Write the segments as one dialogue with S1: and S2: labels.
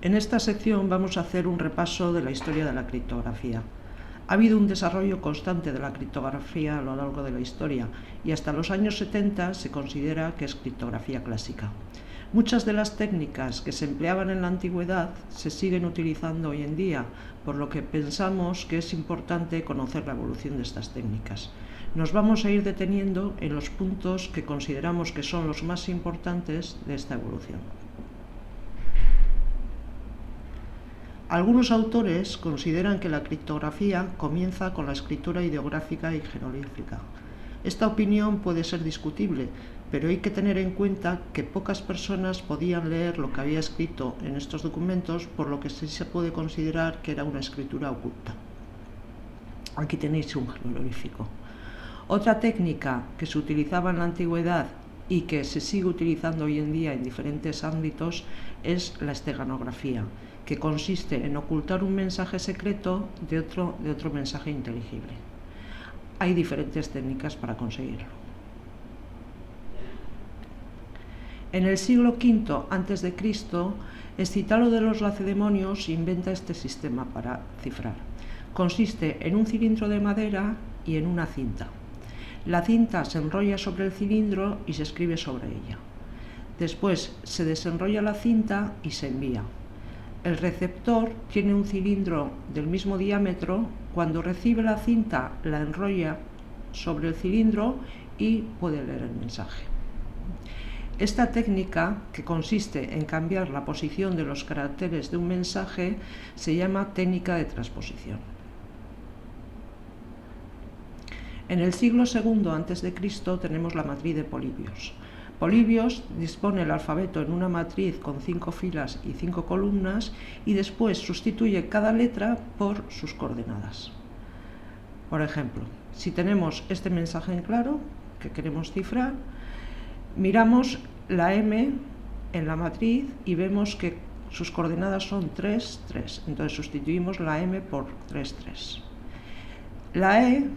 S1: En esta sección vamos a hacer un repaso de la historia de la criptografía. Ha habido un desarrollo constante de la criptografía a lo largo de la historia y hasta los años 70 se considera que es criptografía clásica. Muchas de las técnicas que se empleaban en la antigüedad se siguen utilizando hoy en día, por lo que pensamos que es importante conocer la evolución de estas técnicas. Nos vamos a ir deteniendo en los puntos que consideramos que son los más importantes de esta evolución. Algunos autores consideran que la criptografía comienza con la escritura ideográfica y jeroglífica. Esta opinión puede ser discutible, pero hay que tener en cuenta que pocas personas podían leer lo que había escrito en estos documentos, por lo que sí se puede considerar que era una escritura oculta. Aquí tenéis un jeroglífico. Otra técnica que se utilizaba en la antigüedad y que se sigue utilizando hoy en día en diferentes ámbitos es la esteganografía, que consiste en ocultar un mensaje secreto de otro mensaje inteligible. Hay diferentes técnicas para conseguirlo. En el siglo V a.C., Escitalo de los Lacedemonios inventa este sistema para cifrar. Consiste en un cilindro de madera y en una cinta. La cinta se enrolla sobre el cilindro y se escribe sobre ella. Después se desenrolla la cinta y se envía. El receptor tiene un cilindro del mismo diámetro. Cuando recibe la cinta, la enrolla sobre el cilindro y puede leer el mensaje. Esta técnica, que consiste en cambiar la posición de los caracteres de un mensaje, se llama técnica de transposición. En el siglo II a.C. tenemos la matriz de Polibios. Polibios dispone el alfabeto en una matriz con 5 filas y 5 columnas y después sustituye cada letra por sus coordenadas. Por ejemplo, si tenemos este mensaje en claro que queremos cifrar, miramos la M en la matriz y vemos que sus coordenadas son 3, 3. Entonces sustituimos la M por 3, 3. La E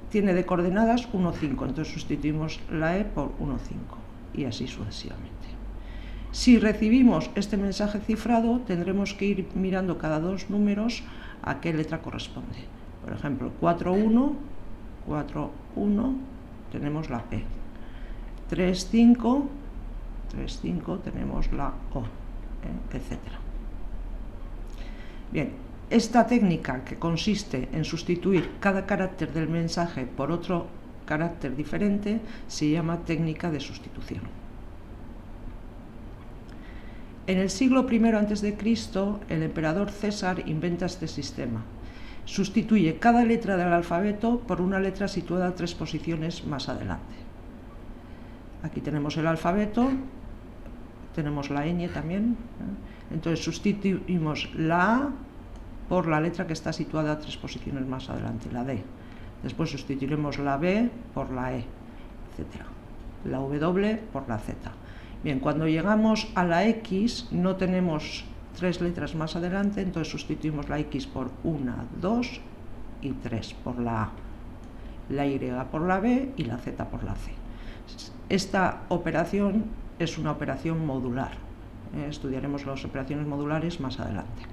S1: tiene de coordenadas 1, 5, entonces sustituimos la E por 1, 5 y así sucesivamente. Si recibimos este mensaje cifrado, tendremos que ir mirando cada dos números a qué letra corresponde. Por ejemplo, 4, 1, 4, 1, tenemos la P. 3, 5, 3, 5, tenemos la O, etc. Bien. Esta técnica, que consiste en sustituir cada carácter del mensaje por otro carácter diferente, se llama técnica de sustitución. En el siglo I a.C., el emperador César inventa este sistema. Sustituye cada letra del alfabeto por una letra situada 3 posiciones más adelante. Aquí tenemos el alfabeto, tenemos la ñ también, entonces sustituimos la A por la letra que está situada 3 posiciones más adelante, la D. Después sustituiremos la B por la E, etc. La W por la Z. Bien, cuando llegamos a la X no tenemos 3 letras más adelante, entonces sustituimos la X por 1, 2 y 3 por la A, la Y por la B y la Z por la C. Esta operación es una operación modular. Estudiaremos las operaciones modulares más adelante.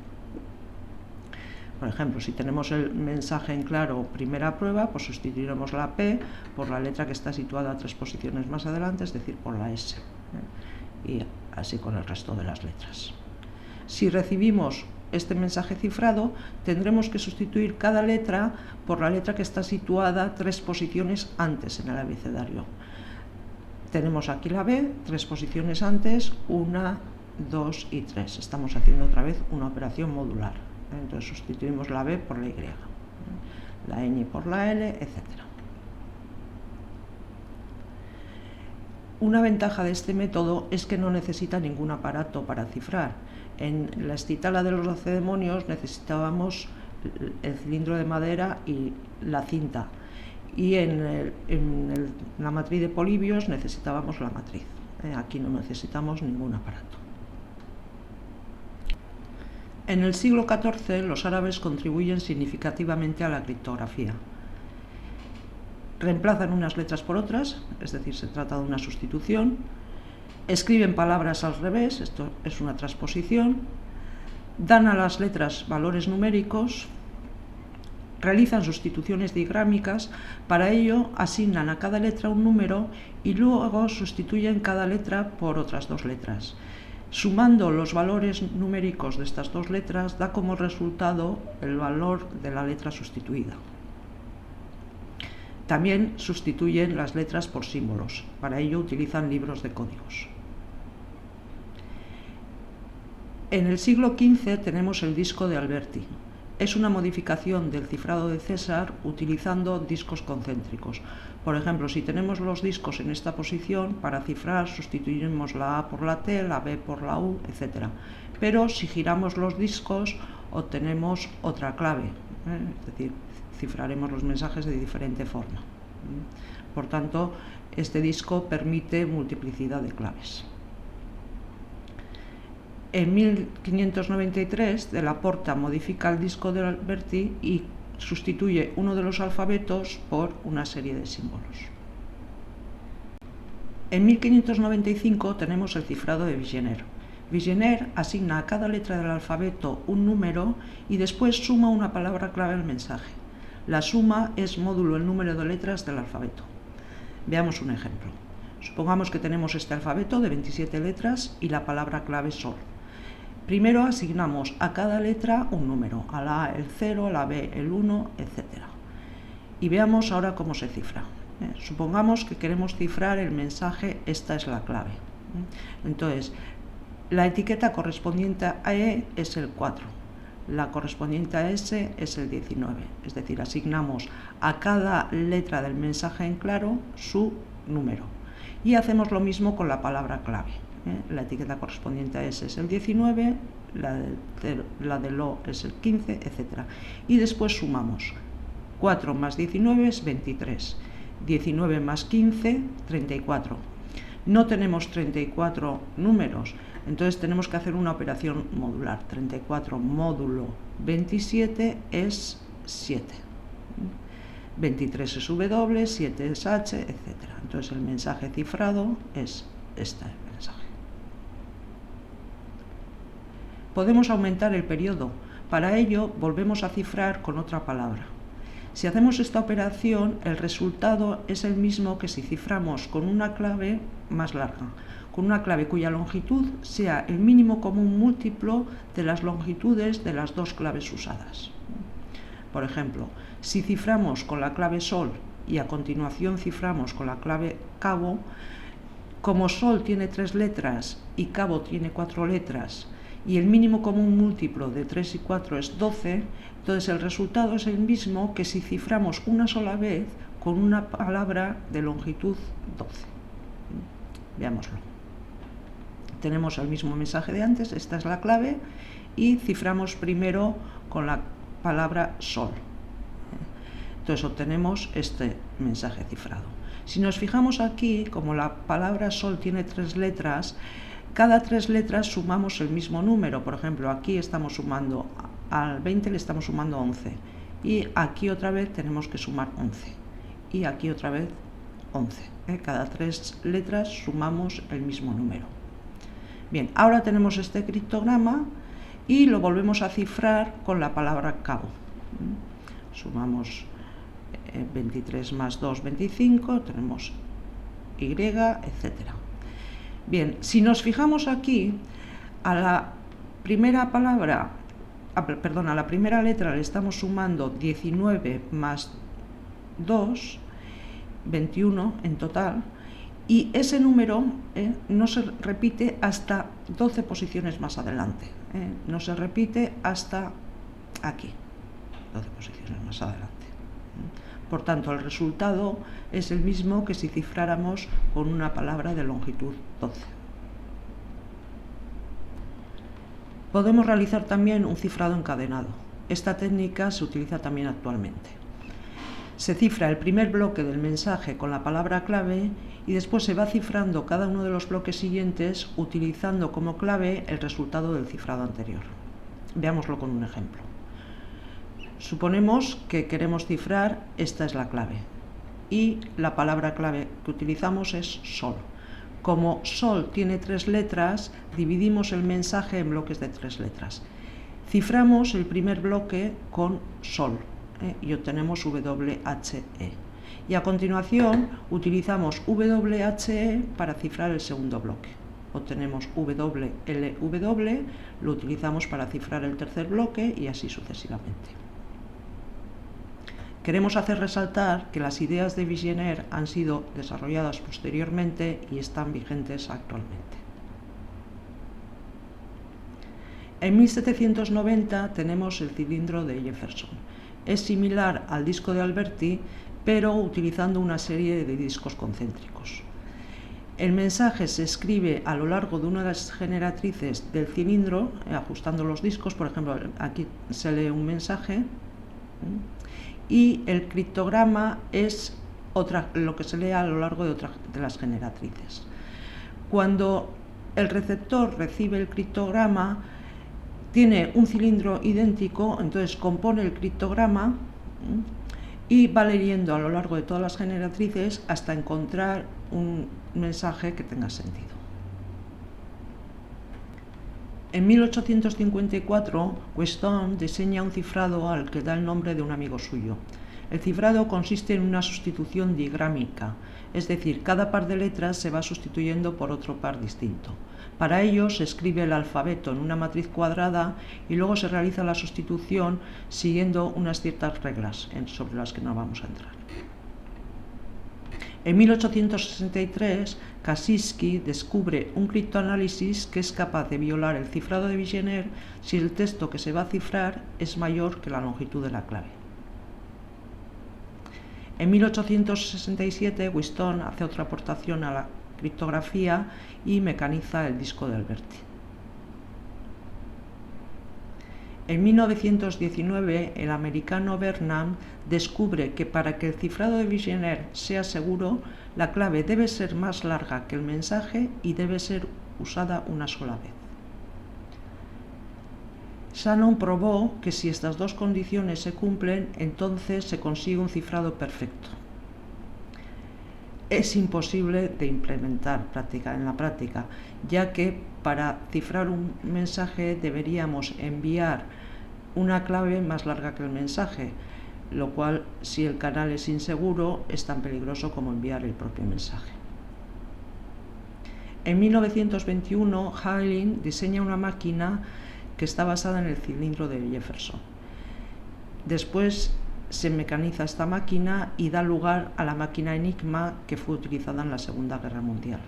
S1: Por ejemplo, si tenemos el mensaje en claro primera prueba, pues sustituiremos la P por la letra que está situada 3 posiciones más adelante, es decir, por la S. Y así con el resto de las letras. Si recibimos este mensaje cifrado, tendremos que sustituir cada letra por la letra que está situada 3 posiciones antes en el abecedario. Tenemos aquí la B, 3 posiciones antes, 1, 2 y 3. Estamos haciendo otra vez una operación modular. Entonces sustituimos la B por la Y, la ñ por la L, etc. Una ventaja de este método es que no necesita ningún aparato para cifrar. En la Escitala de los Lacedemonios necesitábamos el cilindro de madera y la cinta, y en la matriz de Polibios necesitábamos la matriz. Aquí no necesitamos ningún aparato. En el siglo XIV los árabes contribuyen significativamente a la criptografía. Reemplazan unas letras por otras, es decir, se trata de una sustitución. escriben palabras al revés, esto es una transposición, dan a las letras valores numéricos, realizan sustituciones digrámicas, para ello asignan a cada letra un número y luego sustituyen cada letra por otras dos letras. Sumando los valores numéricos de estas dos letras da como resultado el valor de la letra sustituida. También sustituyen las letras por símbolos, para ello utilizan libros de códigos. En el siglo XV tenemos el disco de Alberti. Es una modificación del cifrado de César utilizando discos concéntricos. Por ejemplo, si tenemos los discos en esta posición, para cifrar sustituiremos la A por la T, la B por la U, etc. Pero si giramos los discos obtenemos otra clave, es decir, cifraremos los mensajes de diferente forma. Por tanto, este disco permite multiplicidad de claves. En 1593, de la Porta modifica el disco de Alberti y sustituye uno de los alfabetos por una serie de símbolos. En 1595 tenemos el cifrado de Vigenère. Vigenère asigna a cada letra del alfabeto un número y después suma una palabra clave al mensaje. La suma es módulo el número de letras del alfabeto. Veamos un ejemplo. Supongamos que tenemos este alfabeto de 27 letras y la palabra clave sol. Primero asignamos a cada letra un número, a la A el 0, a la B el 1, etc. Y veamos ahora cómo se cifra. Supongamos que queremos cifrar el mensaje "esta es la clave". Entonces, la etiqueta correspondiente a E es el 4, la correspondiente a S es el 19, es decir, asignamos a cada letra del mensaje en claro su número. Y hacemos lo mismo con la palabra clave. La etiqueta correspondiente a S es el 19, la de lo es el 15, etc. Y después sumamos. 4 más 19 es 23, 19 más 15, 34. No tenemos 34 números, entonces tenemos que hacer una operación modular. 34 módulo 27 es 7. 23 es W, 7 es H, etc. Entonces el mensaje cifrado es este mensaje. Podemos aumentar el periodo. Para ello volvemos a cifrar con otra palabra. Si hacemos esta operación, el resultado es el mismo que si ciframos con una clave más larga, con una clave cuya longitud sea el mínimo común múltiplo de las longitudes de las dos claves usadas. Por ejemplo, si ciframos con la clave sol y a continuación ciframos con la clave cabo, como sol tiene 3 letras y cabo tiene 4 letras, y el mínimo común múltiplo de 3 y 4 es 12, entonces el resultado es el mismo que si ciframos una sola vez con una palabra de longitud 12. Veámoslo. Tenemos el mismo mensaje de antes, esta es la clave, y ciframos primero con la palabra sol. Entonces obtenemos este mensaje cifrado. Si nos fijamos aquí, como la palabra sol tiene 3 letras, cada 3 letras sumamos el mismo número. Por ejemplo, aquí estamos sumando al 20, le estamos sumando 11. Y aquí otra vez tenemos que sumar 11. Y aquí otra vez 11. Cada 3 letras sumamos el mismo número. Bien, ahora tenemos este criptograma y lo volvemos a cifrar con la palabra cabo. Sumamos 23 más 2, 25, tenemos Y, etc. Bien, si nos fijamos aquí, a la primera palabra, a la primera letra le estamos sumando 19 más 2, 21 en total, y ese número no se repite hasta 12 posiciones más adelante. No se repite hasta aquí, 12 posiciones más adelante. Por tanto, el resultado es el mismo que si cifráramos con una palabra de longitud 12. Podemos realizar también un cifrado encadenado. Esta técnica se utiliza también actualmente. Se cifra el primer bloque del mensaje con la palabra clave y después se va cifrando cada uno de los bloques siguientes utilizando como clave el resultado del cifrado anterior. Veámoslo con un ejemplo. Suponemos que queremos cifrar esta es la clave y la palabra clave que utilizamos es sol. Como sol tiene 3 letras, dividimos el mensaje en bloques de 3 letras. Ciframos el primer bloque con sol y obtenemos WHE. Y a continuación utilizamos WHE para cifrar el segundo bloque. Obtenemos WLW, lo utilizamos para cifrar el tercer bloque y así sucesivamente. Queremos hacer resaltar que las ideas de Vigenère han sido desarrolladas posteriormente y están vigentes actualmente. En 1790 tenemos el cilindro de Jefferson. Es similar al disco de Alberti, pero utilizando una serie de discos concéntricos. El mensaje se escribe a lo largo de una de las generatrices del cilindro, ajustando los discos. Por ejemplo, aquí se lee un mensaje y el criptograma es lo que se lee a lo largo de las generatrices. Cuando el receptor recibe el criptograma, tiene un cilindro idéntico, entonces compone el criptograma y va leyendo a lo largo de todas las generatrices hasta encontrar un mensaje que tenga sentido. En 1854, Weston diseña un cifrado al que da el nombre de un amigo suyo. El cifrado consiste en una sustitución digrámica, es decir, cada par de letras se va sustituyendo por otro par distinto. Para ello se escribe el alfabeto en una matriz cuadrada y luego se realiza la sustitución siguiendo unas ciertas reglas sobre las que no vamos a entrar. En 1863, Kaczynski descubre un criptoanálisis que es capaz de violar el cifrado de Vigenère si el texto que se va a cifrar es mayor que la longitud de la clave. En 1867, Weston hace otra aportación a la criptografía y mecaniza el disco de Alberti. En 1919, el americano Burnham descubre que para que el cifrado de Vigenère sea seguro, la clave debe ser más larga que el mensaje y debe ser usada una sola vez. Shannon probó que si estas dos condiciones se cumplen, entonces se consigue un cifrado perfecto. Es imposible de implementar en la práctica, ya que para cifrar un mensaje deberíamos enviar una clave más larga que el mensaje, lo cual, si el canal es inseguro, es tan peligroso como enviar el propio mensaje. En 1921, Halling diseña una máquina que está basada en el cilindro de Jefferson. Después se mecaniza esta máquina y da lugar a la máquina Enigma, que fue utilizada en la Segunda Guerra Mundial.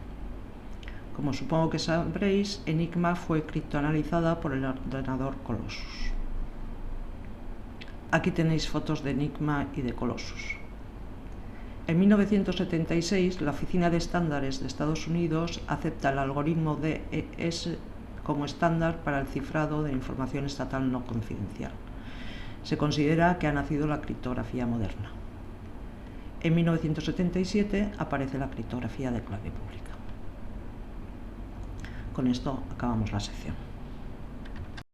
S1: Como supongo que sabréis, Enigma fue criptoanalizada por el ordenador Colossus. Aquí tenéis fotos de Enigma y de Colossus. En 1976, la Oficina de Estándares de Estados Unidos acepta el algoritmo DES como estándar para el cifrado de información estatal no confidencial. Se considera que ha nacido la criptografía moderna. En 1977 aparece la criptografía de clave pública. Con esto acabamos la sección.